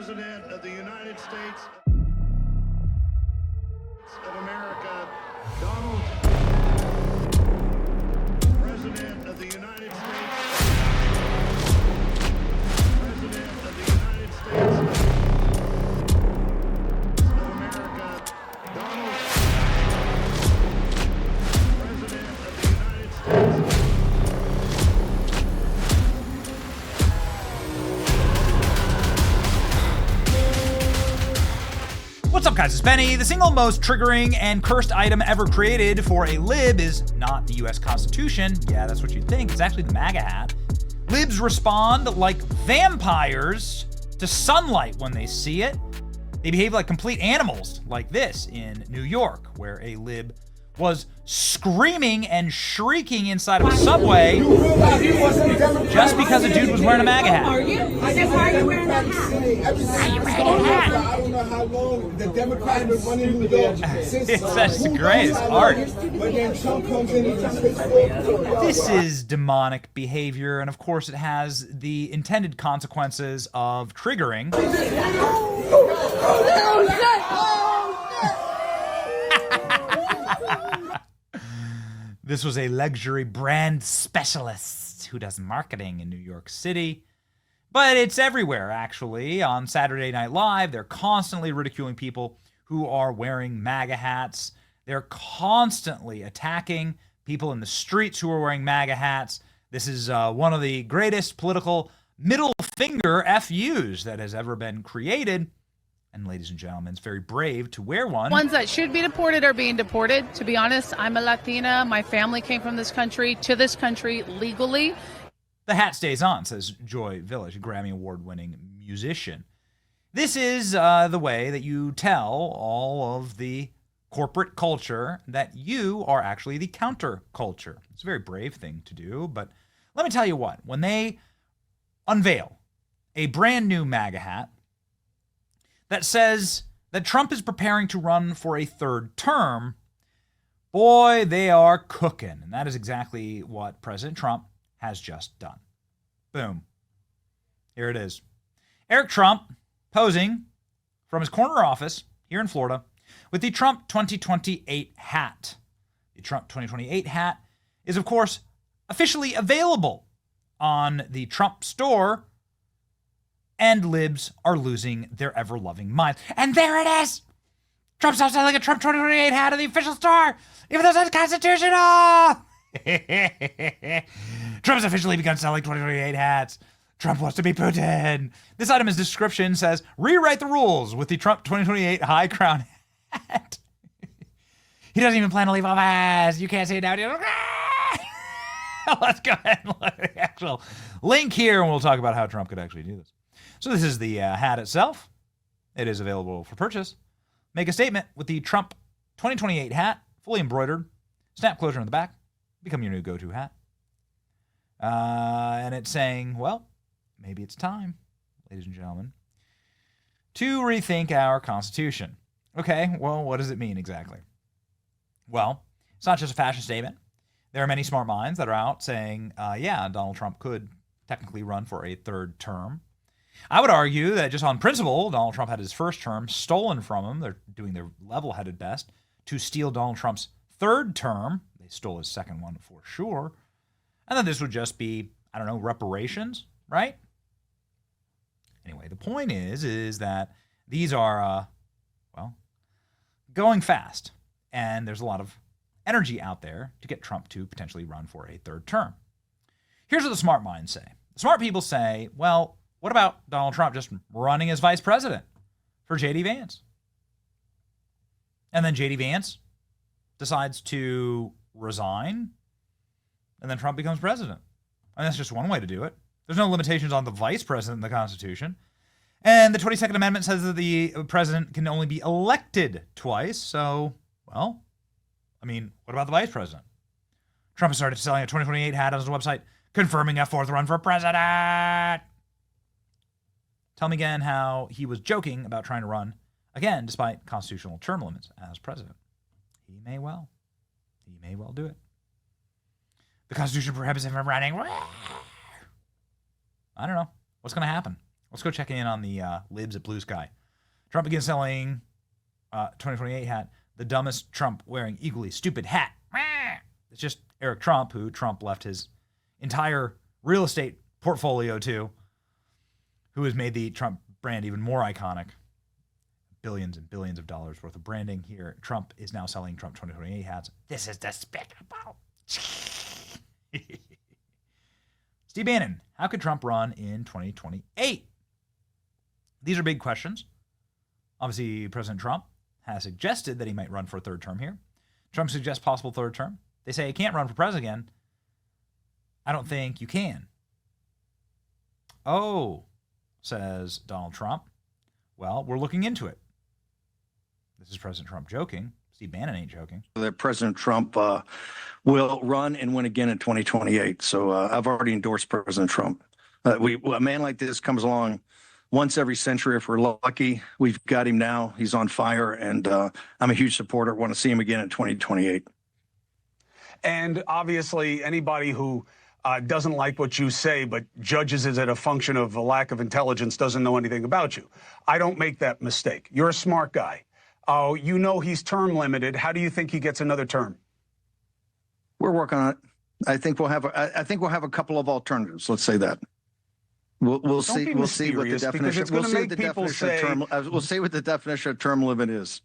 President of the United States of America, Donald. President of the United States. President of the United States of America, Donald. President of the United States. What's up, guys? It's Benny. The single most triggering and cursed item ever created for a lib is not the US Constitution. Yeah, that's what you'd think. It's actually the MAGA hat. Libs respond like vampires to sunlight when they see it. They behave like complete animals, like this in New York, where a lib was screaming and shrieking inside of a subway just because a dude was wearing a MAGA hat. Are you? I said, why are you wearing that hat? I don't know how long the Democrats have been running New York since. That's great. It's art. But then Trump comes in and just fits forward. This is demonic behavior, and of course it has the intended consequences of triggering. This was a luxury brand specialist who does marketing in New York City. But it's everywhere, actually. On Saturday Night Live, they're constantly ridiculing people who are wearing MAGA hats. They're constantly attacking people in the streets who are wearing MAGA hats. This is one of the greatest political middle finger FUs that has ever been created. And ladies and gentlemen, it's very brave to wear one. Ones that should be deported are being deported. To be honest, I'm a Latina. My family came from this country to this country legally. The hat stays on, says Joy Village, a Grammy Award-winning musician. This is the way that you tell all of the corporate culture that you are actually the counterculture. It's a very brave thing to do, but let me tell you what. When they unveil a brand new MAGA hat that says that Trump is preparing to run for a third term, boy, they are cooking. And that is exactly what President Trump has just done. Boom. Here it is. Eric Trump posing from his corner office here in Florida with the Trump 2028 hat. The Trump 2028 hat is, of course, officially available on the Trump store, and libs are losing their ever-loving minds. And there it is! Trump's now selling a Trump 2028 hat at the official store, even though it's unconstitutional! Trump's officially begun selling 2028 hats. Trump wants to be Putin. This item's description says, rewrite the rules with the Trump 2028 high crown hat. He doesn't even plan to leave office. You can't say it now. Let's go ahead and look at the actual link here, and we'll talk about how Trump could actually do this. So this is the hat itself. It is available for purchase. Make a statement with the Trump 2028 hat, fully embroidered, snap closure on the back, become your new go-to hat. And it's saying, well, maybe it's time, ladies and gentlemen, to rethink our Constitution. Okay, well, what does it mean exactly? Well, it's not just a fashion statement. There are many smart minds that are out saying, yeah, Donald Trump could technically run for a third term. I would argue that just on principle, Donald Trump had his first term stolen from him. They're doing their level-headed best to steal Donald Trump's third term. They stole his second one for sure. And then this would just be, I don't know, reparations, right? Anyway, the point is that these are, well, going fast. And there's a lot of energy out there to get Trump to potentially run for a third term. Here's what the smart minds say. The smart people say, well, what about Donald Trump just running as vice president for J.D. Vance? And then J.D. Vance decides to resign, and then Trump becomes president. And that's just one way to do it. There's no limitations on the vice president in the Constitution. And the 22nd Amendment says that the president can only be elected twice. So, well, I mean, what about the vice president? Trump has started selling a 2028 hat on his website, confirming a fourth run for president. Tell me again how he was joking about trying to run again, despite constitutional term limits as president. He may well do it. The Constitution prohibits him from running. I don't know. What's going to happen? Let's go check in on the Libs at Blue Sky. Trump begins selling 2028 hat. The dumbest Trump wearing equally stupid hat. It's just Eric Trump, who Trump left his entire real estate portfolio to, who has made the Trump brand even more iconic. Billions and billions of dollars worth of branding here. Trump is now selling Trump 2028 hats. This is despicable. Steve Bannon, how could Trump run in 2028? These are big questions. Obviously, President Trump has suggested that he might run for a third term here. Trump suggests possible third term. They say he can't run for president again. I don't think you can. Oh, says Donald Trump. Well, we're looking into it. This is President Trump joking. Steve Bannon ain't joking. That President Trump will run and win again in 2028. So I've already endorsed President Trump. A man like this comes along once every century if we're lucky. We've got him now. He's on fire, and I'm a huge supporter. Want to see him again in 2028. And obviously, anybody who doesn't like what you say but judges it as a function of a lack of intelligence doesn't know anything about you. I don't make that mistake. You're a smart guy. Oh, you know he's term limited. How do you think he gets another term? We're working on it. I think we'll have a couple of alternatives. Let's say that. We'll see. We'll see what the definition. We'll see what the definition of term limit is.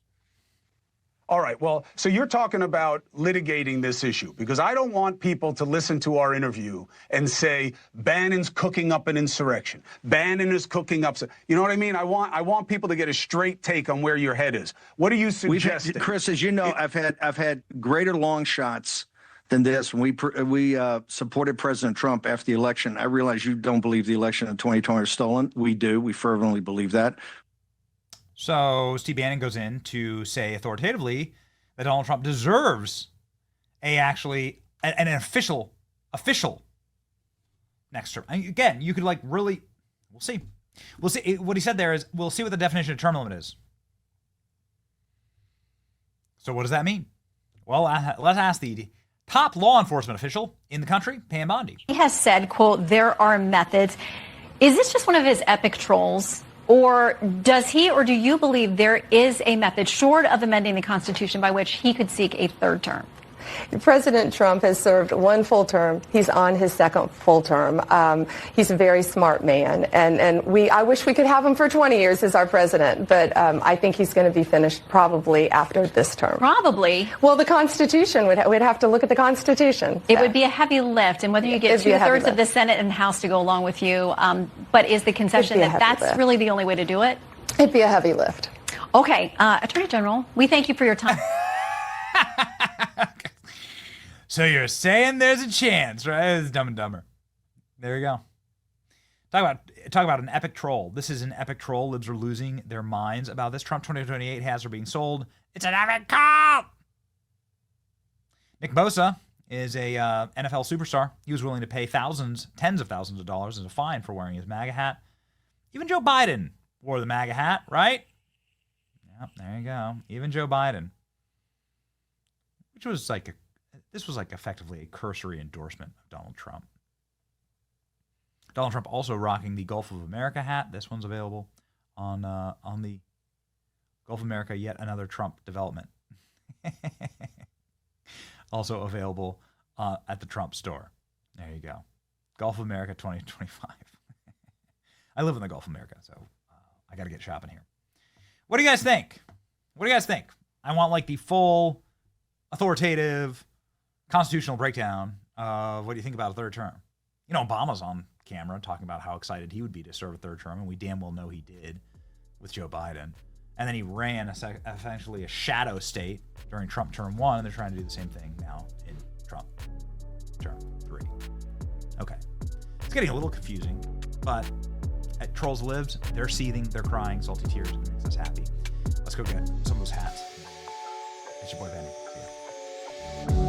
All right. Well, so you're talking about litigating this issue, because I don't want people to listen to our interview and say Bannon's cooking up an insurrection. Bannon is cooking up. You know what I mean? I want people to get a straight take on where your head is. What do you suggest? Chris, as you know, I've had greater long shots than this. When we supported President Trump after the election, I realize you don't believe the election in 2020 was stolen. We do. We fervently believe that. So Steve Bannon goes in to say authoritatively that Donald Trump deserves an official next term. Again, you could we'll see. We'll see. What he said there is, we'll see what the definition of term limit is. So what does that mean? Well, let's ask the top law enforcement official in the country, Pam Bondi. He has said, quote, there are methods. Is this just one of his epic trolls? Or does he, or do you believe there is a method short of amending the Constitution by which he could seek a third term? President Trump has served one full term. He's on his second full term. He's a very smart man, and I wish we could have him for 20 years as our president, but I think he's going to be finished probably after this term. Probably. Well, the Constitution, we'd have to look at the Constitution. It would be a heavy lift, and whether you get 2/3 of the Senate and House to go along with you, but is the concession that that's really the only way to do it? It'd be a heavy lift. Okay, Attorney General, we thank you for your time. So you're saying there's a chance, right? It's Dumb and Dumber. There you go. Talk about an epic troll. This is an epic troll. Libs are losing their minds about this. Trump 2028 hats are being sold. It's an epic call. Nick Bosa is a NFL superstar. He was willing to pay tens of thousands of dollars as a fine for wearing his MAGA hat. Even Joe Biden wore the MAGA hat, right? Yep, there you go. Even Joe Biden. Which was this was effectively a cursory endorsement of Donald Trump. Donald Trump also rocking the Gulf of America hat. This one's available on the Gulf of America, yet another Trump development. Also available at the Trump store. There you go. Gulf of America 2025. I live in the Gulf of America, so I got to get shopping here. What do you guys think? I want the full authoritative constitutional breakdown of what do you think about a third term. You know, Obama's on camera talking about how excited he would be to serve a third term, and we damn well know he did with Joe Biden. And then he ran essentially a shadow state during Trump term 1, and they're trying to do the same thing now in Trump term 3. Okay. It's getting a little confusing, but at Trolls Libs, they're seething, they're crying, salty tears, and it makes us happy. Let's go get some of those hats. It's your boy Benny. See ya.